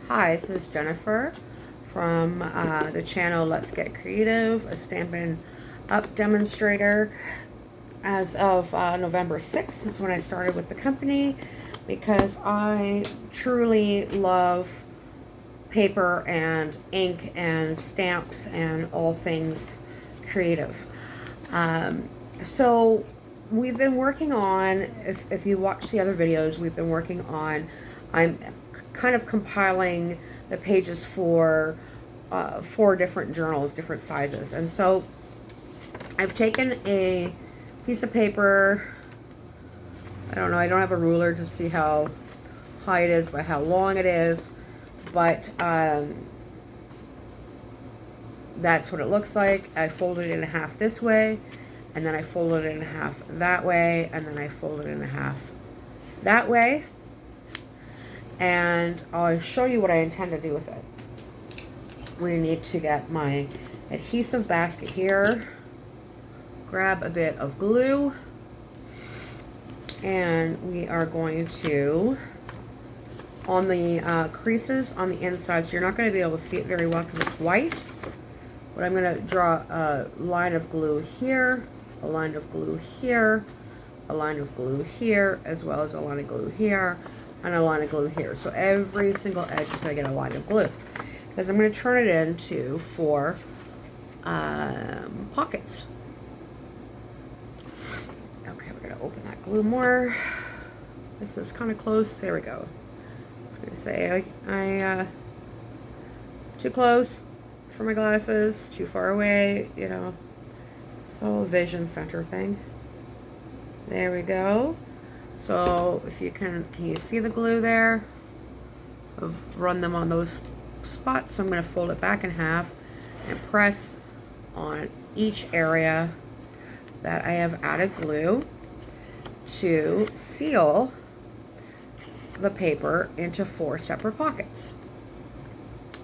Hi, this is Jennifer from the channel Let's Get Creative, a Stampin' Up demonstrator. As of November 6th is when I started with the company because I truly love paper and ink and stamps and all things creative. So we've been working on, if you watch the other videos, we've been working on, I'm kind of compiling the pages for 4 different journals, different sizes. And so I've taken a piece of paper, I don't know, I don't have a ruler to see how high it is by how long it is, but that's what it looks like. I folded it in half this way, and then I folded it in half that way, and then I folded it in half that way. And I'll show you what I intend to do with it. We need to get my adhesive basket here, grab a bit of glue, and we are going to, on the creases on the inside, so you're not going to be able to see it very well because it's white, but I'm going to draw a line of glue here, a line of glue here, a line of glue here, as well as a line of glue here, and a line of glue here. So every single edge is going to get a line of glue, because I'm going to turn it into 4 pockets. Okay, we're going to open that glue more. This is kind of close. There we go. I was going to say I too close for my glasses, too far away, you know. So vision center thing. There we go. So if you can you see the glue there? I've run them on those spots. So I'm going to fold it back in half and press on each area that I have added glue to seal the paper into 4 separate pockets.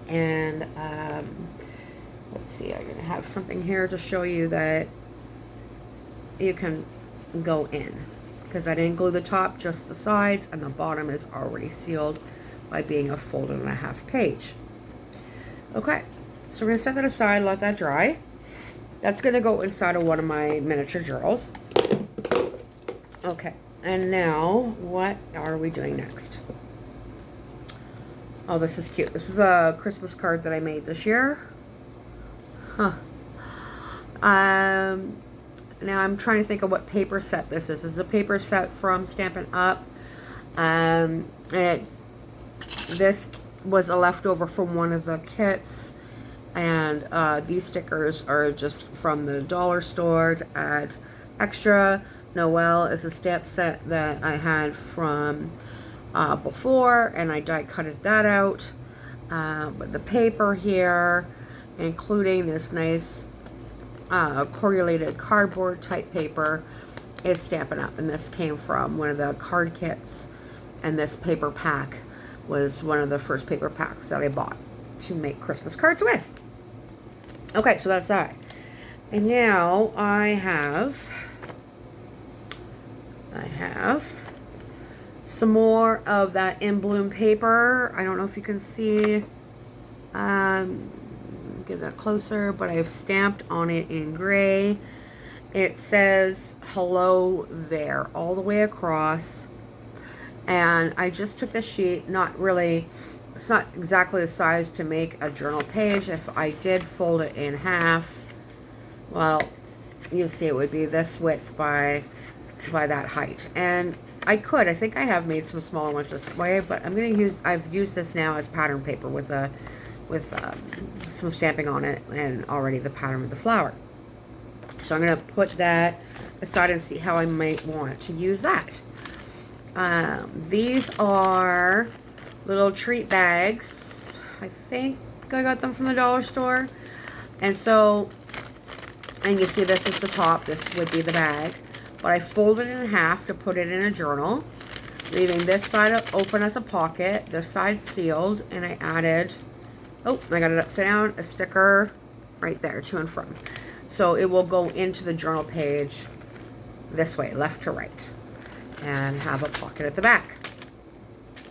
And let's see, I'm going to have something here to show you that you can go in, because I didn't glue the top, just the sides, and the bottom is already sealed by being a folded and a half page. Okay, so we're going to set that aside, let that dry. That's going to go inside of one of my miniature journals. Okay, and now what are we doing next? Oh, this is cute. This is a Christmas card that I made this year. Huh. Now I'm trying to think of what paper set this is. This is a paper set from Stampin' Up. And this was a leftover from one of the kits. And these stickers are just from the dollar store to add extra. Noel is a stamp set that I had from before, and I die cutted that out. But the paper here, including this nice corrulated cardboard type paper, is Stampin' Up, and this came from one of the card kits, and this paper pack was one of the first paper packs that I bought to make Christmas cards with. Okay, so that's that. And now I have some more of that In Bloom paper. I don't know if you can see, get that closer, but I've stamped on it in gray. It says hello there all the way across, and I just took this sheet, not really, it's not exactly the size to make a journal page. If I did fold it in half, well, you see it would be this width by that height. And I think I have made some smaller ones this way, but I've used this now as pattern paper with some stamping on it and already the pattern with the flower. So I'm going to put that aside and see how I might want to use that. These are little treat bags. I think I got them from the dollar store. And so, and you see this is the top, this would be the bag. But I folded it in half to put it in a journal, leaving this side open as a pocket, this side sealed, and I added, oh, I got it upside down, a sticker right there, to and from. So it will go into the journal page this way, left to right, and have a pocket at the back.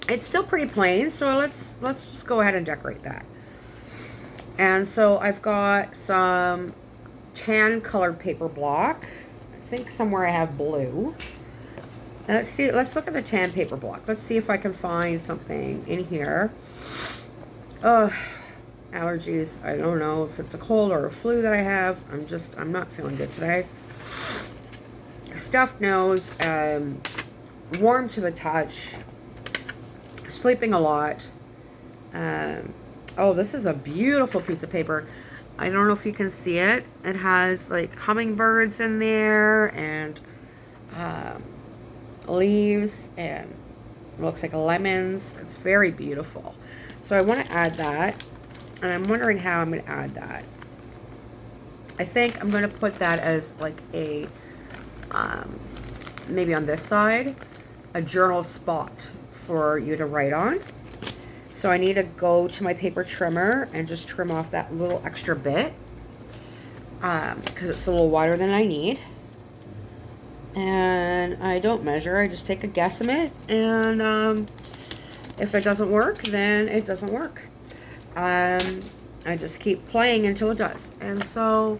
It's still pretty plain, so let's just go ahead and decorate that. And so I've got some tan colored paper block. I think somewhere I have blue. Let's see, let's look at the tan paper block. Let's see if I can find something in here. Allergies. I don't know if it's a cold or a flu that I have. I'm not feeling good today. Stuffed nose, warm to the touch, sleeping a lot. Oh, this is a beautiful piece of paper. I don't know if you can see it. It has like hummingbirds in there and leaves, and it looks like lemons. It's very beautiful. So I want to add that, and I'm wondering how I'm going to add that. I think I'm going to put that as like a, maybe on this side, a journal spot for you to write on. So I need to go to my paper trimmer and just trim off that little extra bit, because it's a little wider than I need. And I don't measure, I just take a guesstimate, and if it doesn't work, then it doesn't work. I just keep playing until it does. And so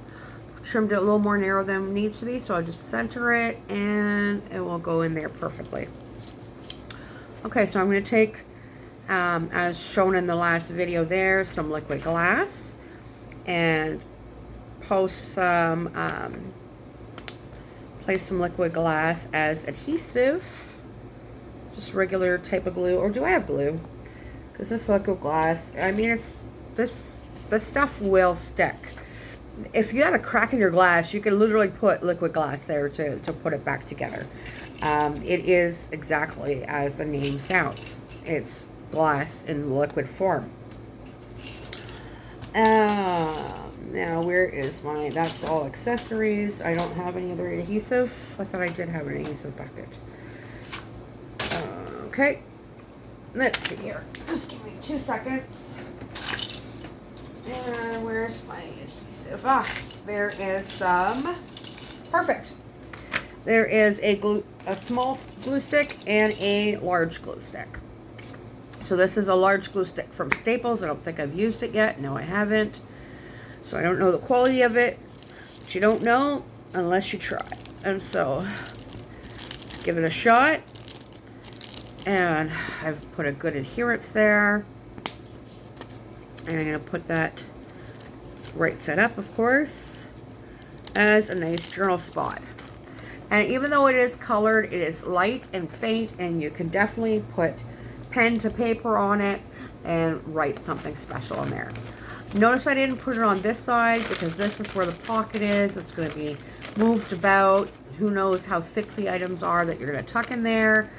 I've trimmed it a little more narrow than it needs to be, so I'll just center it and it will go in there perfectly. Okay, so I'm going to take, as shown in the last video there, some liquid glass and post some, place some liquid glass as adhesive, just regular type of glue, or do I have glue? Because this liquid glass, I mean, the stuff will stick. If you had a crack in your glass, you can literally put liquid glass there to put it back together. It is exactly as the name sounds. It's glass in liquid form. Now where is my, that's all accessories. I don't have any other adhesive. I thought I did have an adhesive bucket. Okay, let's see here. Just give me 2 seconds. And where's my adhesive? Ah, there is some. Perfect. There is a small glue stick and a large glue stick. So this is a large glue stick from Staples. I don't think I've used it yet. No, I haven't. So I don't know the quality of it. But you don't know unless you try. And so let's give it a shot. And I've put a good adherence there. And I'm going to put that right side up, of course, as a nice journal spot. And even though it is colored, it is light and faint, and you can definitely put pen to paper on it and write something special in there. Notice I didn't put it on this side because this is where the pocket is. It's going to be moved about. Who knows how thick the items are that you're going to tuck in there.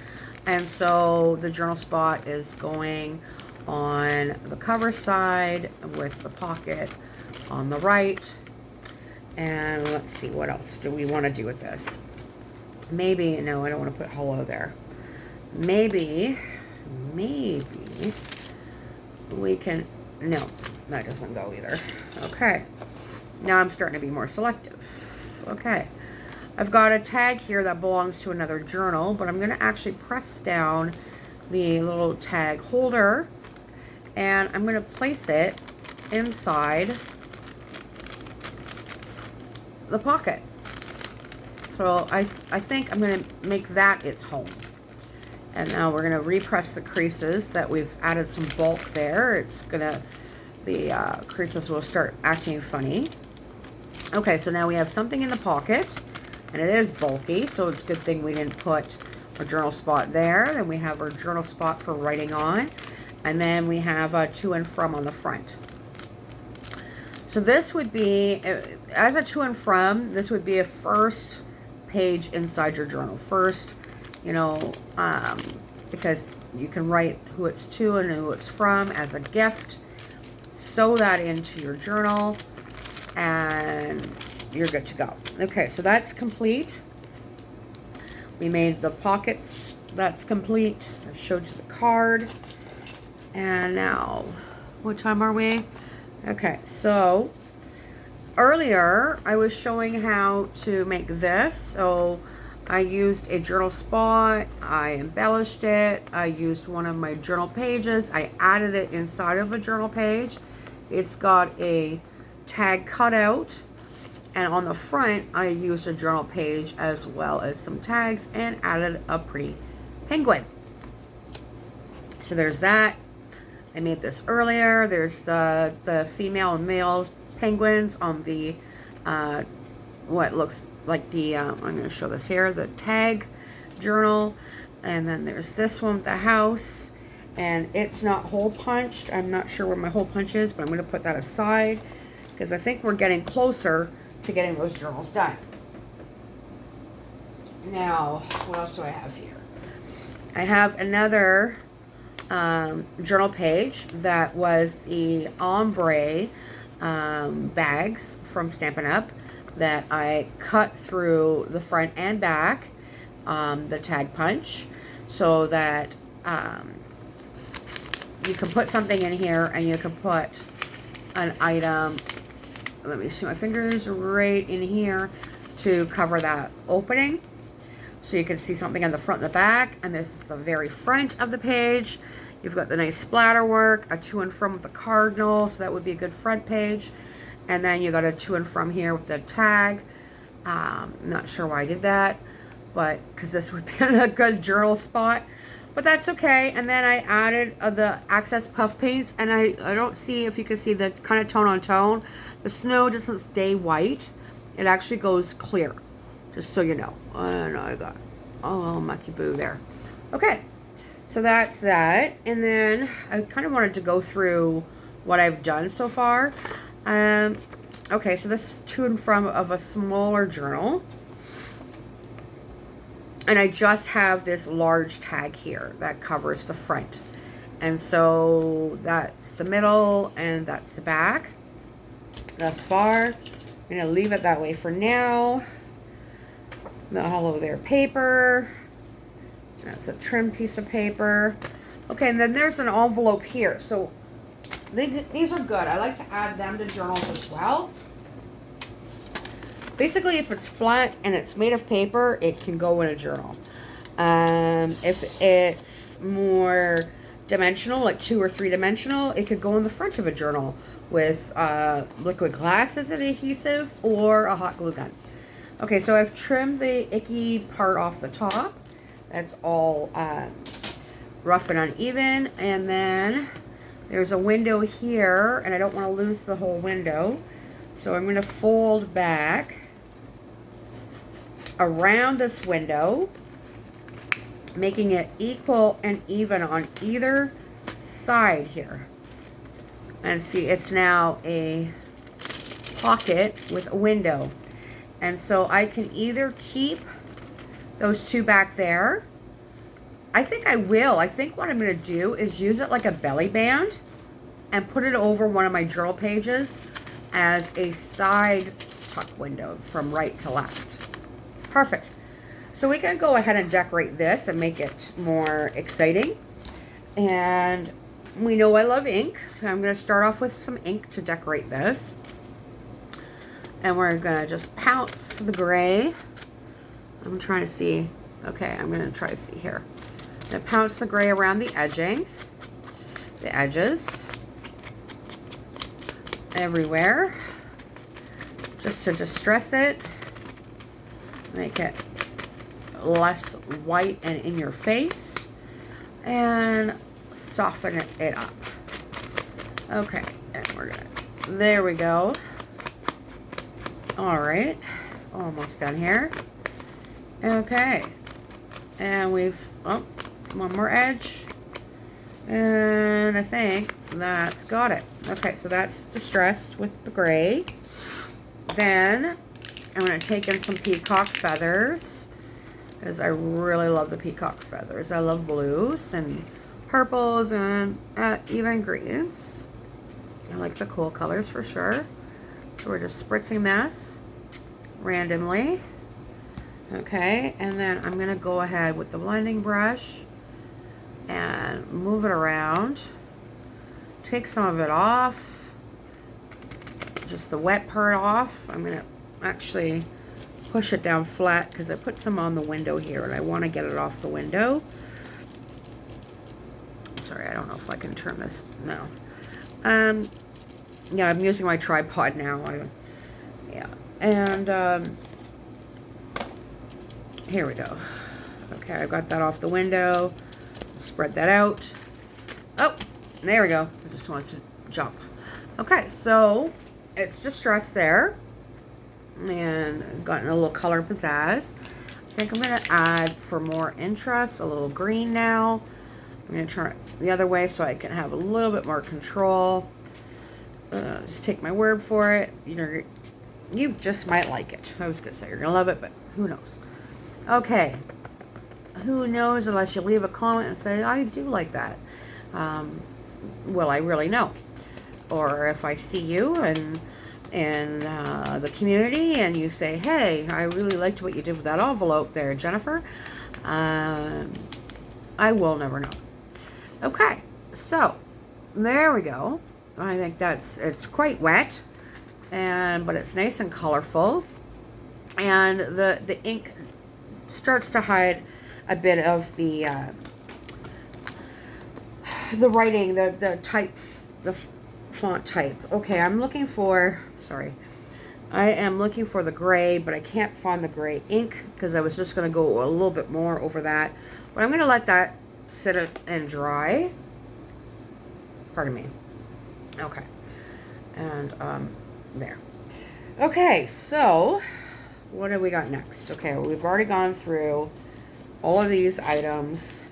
And so the journal spot is going on the cover side with the pocket on the right. And let's see, what else do we want to do with this? Maybe, no, I don't want to put hello there. Maybe we can, no, that doesn't go either. Okay, now I'm starting to be more selective. Okay, I've got a tag here that belongs to another journal, but I'm going to actually press down the little tag holder, and I'm going to place it inside the pocket. So I think I'm going to make that its home. And now we're going to repress the creases that we've added some bulk there. It's going to, the creases will start acting funny. Okay, so now we have something in the pocket, and it is bulky, so it's a good thing we didn't put a journal spot there. Then we have our journal spot for writing on, and then we have a to and from on the front. So this would be, as a to and from, this would be a first page inside your journal. First, you know, because you can write who it's to and who it's from as a gift. Sew that into your journal, and you're good to go. Okay, so that's complete. We made the pockets. That's complete. I showed you the card. And now, what time are we? Okay, so earlier I was showing how to make this. So I used a journal spot, I embellished it, I used one of my journal pages, I added it inside of a journal page. It's got a tag cutout, and on the front I used a journal page as well as some tags and added a pretty penguin. So there's that. I made this earlier. There's the female and male penguins on the what looks like the I'm going to show this here, the tag journal. And then there's this one with the house, and it's not hole punched. I'm not sure where my hole punch is, but I'm going to put that aside because I think we're getting closer to getting those journals done. Now, what else do I have here? I have another journal page that was the ombre bags from Stampin' Up! That I cut through the front and back, the tag punch, so that you can put something in here and you can put an item, let me see my fingers, right in here to cover that opening. So you can see something on the front and the back, and this is the very front of the page. You've got the nice splatter work, a to and from with the cardinal, so that would be a good front page. And then you got a to and from here with the tag. Not sure why I did that, but because this would be a good journal spot. But that's okay. And then I added the Access Puff Paints, and I don't see if you can see the kind of tone on tone. The snow doesn't stay white. It actually goes clear, just so you know. And I got a little mucky boo there. Okay, so that's that. And then I kind of wanted to go through what I've done so far. Okay, so this is to and from of a smaller journal. And I just have this large tag here that covers the front. And so that's the middle and that's the back thus far. I'm going to leave it that way for now. The hollow there paper. That's a trim piece of paper. Okay, and then there's an envelope here. So these are good. I like to add them to journals as well. Basically, if it's flat and it's made of paper, it can go in a journal. If it's more dimensional, like 2 or 3 dimensional, it could go in the front of a journal with liquid glass as an adhesive or a hot glue gun. Okay, so I've trimmed the icky part off the top. That's all rough and uneven. And then there's a window here, and I don't want to lose the whole window. So I'm going to fold back around this window, making it equal and even on either side here. And see, it's now a pocket with a window. And so I can either keep those two back there. I think I will. I think what I'm going to do is use it like a belly band and put it over one of my journal pages as a side tuck window from right to left. Perfect. So we can go ahead and decorate this and make it more exciting. And we know I love ink, so I'm going to start off with some ink to decorate this. And we're going to just pounce the gray. I'm trying to see. Okay, I'm going to try to see here. I'm going to pounce the gray around the edging, the edges, everywhere, just to distress it, make it less white and in your face, and soften it up. Okay, and we're gonna, there we go. All right, almost done here. Okay, and we've, oh, one more edge, and I think that's got it. Okay, so that's distressed with the gray. Then I'm going to take in some peacock feathers, because I really love the peacock feathers. I love blues and purples and even greens. I like the cool colors for sure. So we're just spritzing this randomly. Okay, and then I'm going to go ahead with the blending brush and move it around. Take some of it off, just the wet part off. I'm going to actually push it down flat because I put some on the window here and I want to get it off the window. Sorry, I don't know if I can turn this. No. Yeah, I'm using my tripod now. Yeah. And here we go. Okay, I got that off the window. Spread that out. Oh, there we go. I just wanted to jump. Okay, so it's distressed there. And gotten a little color pizzazz. I think I'm going to add, for more interest, a little green now. I'm going to turn it the other way so I can have a little bit more control. Just take my word for it. You just might like it. I was going to say you're going to love it, but who knows? Okay. Who knows unless you leave a comment and say, I do like that. Will I really know? Or if I see you and in the community and you say, hey, I really liked what you did with that envelope there, Jennifer, I will never know. Okay, so there we go. I think it's quite wet, but it's nice and colorful, and the ink starts to hide a bit of the writing, the type, the font type. Okay, I'm looking for, sorry, I am looking for the gray, but I can't find the gray ink because I was just going to go a little bit more over that. But I'm going to let that sit and dry. Pardon me. Okay. And there. Okay, so what have we got next? Okay, well, we've already gone through all of these items.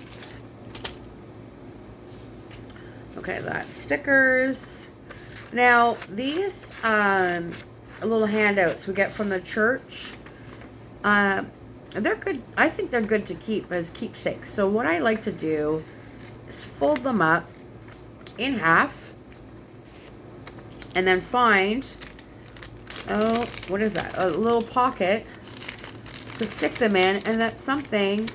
Okay, that's stickers. Now, these little handouts we get from the church, they're good. I think they're good to keep as keepsakes. So what I like to do is fold them up in half and then find, oh, what is that? A little pocket to stick them in, and that's something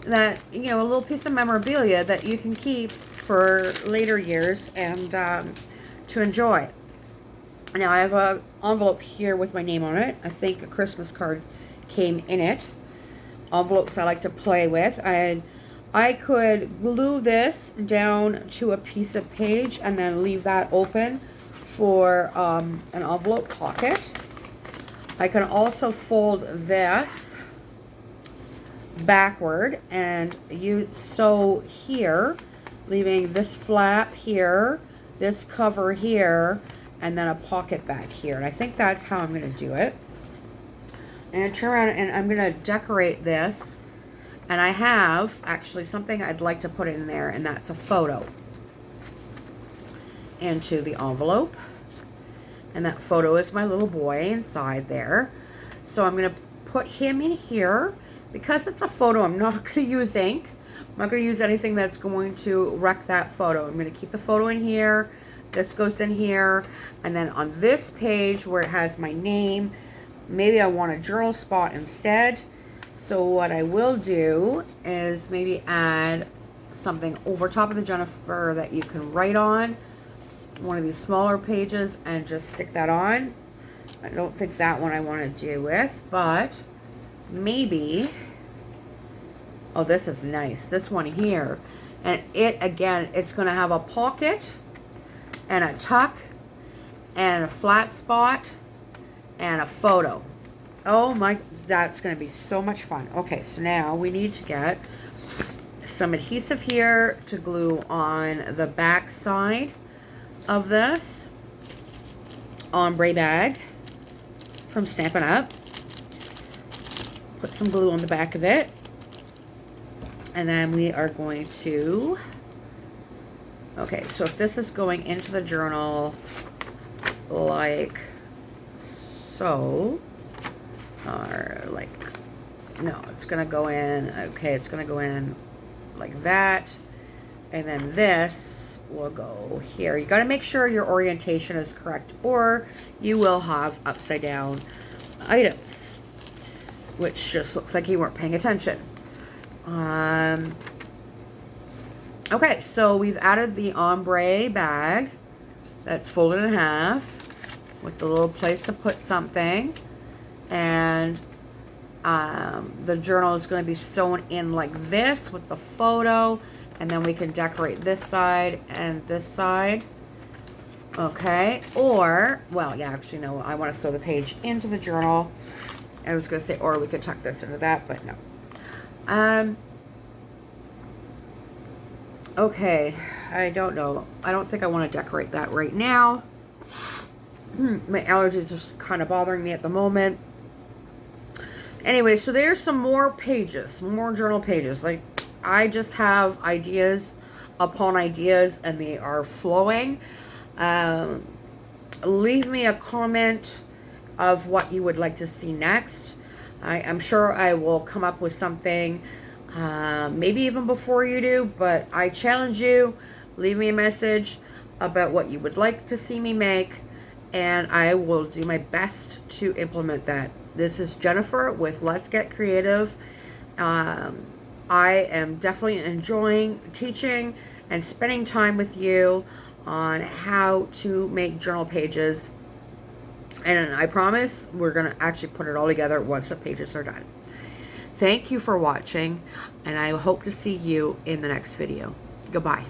that, you know, a little piece of memorabilia that you can keep for later years and to enjoy. Now I have an envelope here with my name on it. I think a Christmas card came in it. Envelopes I like to play with, and I could glue this down to a piece of page and then leave that open for an envelope pocket. I can also fold this backward and sew here, leaving this flap here, this cover here, and then a pocket back here. And I think that's how I'm going to do it. And turn around and I'm going to decorate this. And I have actually something I'd like to put in there, and that's a photo into the envelope. And that photo is my little boy inside there. So I'm going to put him in here. Because it's a photo, I'm not going to use ink. I'm not going to use anything that's going to wreck that photo. I'm going to keep the photo in here. This goes in here. And then on this page where it has my name, maybe I want a journal spot instead. So what I will do is maybe add something over top of the Jennifer that you can write on. One of these smaller pages and just stick that on. I don't think that one I want to do with, but maybe, oh, this is nice. This one here. And it, again, it's going to have a pocket and a tuck and a flat spot and a photo. Oh my, that's going to be so much fun. Okay, so now we need to get some adhesive here to glue on the back side of this ombre bag from Stampin' Up. Put some glue on the back of it. And then we are going to, okay, so if this is going into the journal like so, or like, no, it's going to go in, okay, it's going to go in like that. And then this will go here. You got to make sure your orientation is correct, or you will have upside down items, which just looks like you weren't paying attention. Okay, so we've added the ombre bag that's folded in half with the little place to put something, and The journal is going to be sewn in like this with the photo, and then we can decorate this side and this side. Okay, or, well, yeah, actually, no, I want to sew the page into the journal. I was going to say, or we could tuck this into that, but no. Okay, I don't know. I don't think I want to decorate that right now. My allergies are kind of bothering me at the moment. Anyway, so there's some more pages, more journal pages. Like, I just have ideas upon ideas, and they are flowing. Leave me a comment of what you would like to see next. I'm sure I will come up with something, maybe even before you do, but I challenge you. Leave me a message about what you would like to see me make, and I will do my best to implement that. This is Jennifer with Let's Get Creative. I am definitely enjoying teaching and spending time with you on how to make journal pages. And I promise we're going to actually put it all together once the pages are done. Thank you for watching, and I hope to see you in the next video. Goodbye.